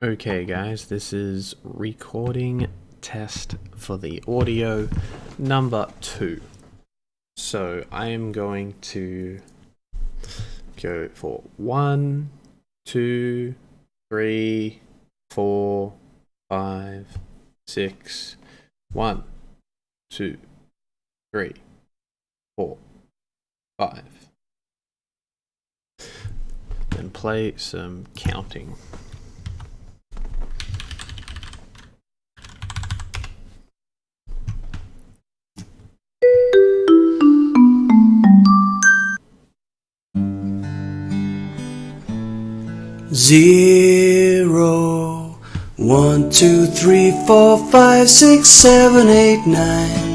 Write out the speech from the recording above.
Okay guys, this is recording test for the audio number 2. So I am going to go for 1, 2, 3, 4, 5, 6, 1, 2, 3, 4, 5. Then play some counting. Zero, 1, 2, 3, 4, 5, 6, 7, 8, 9.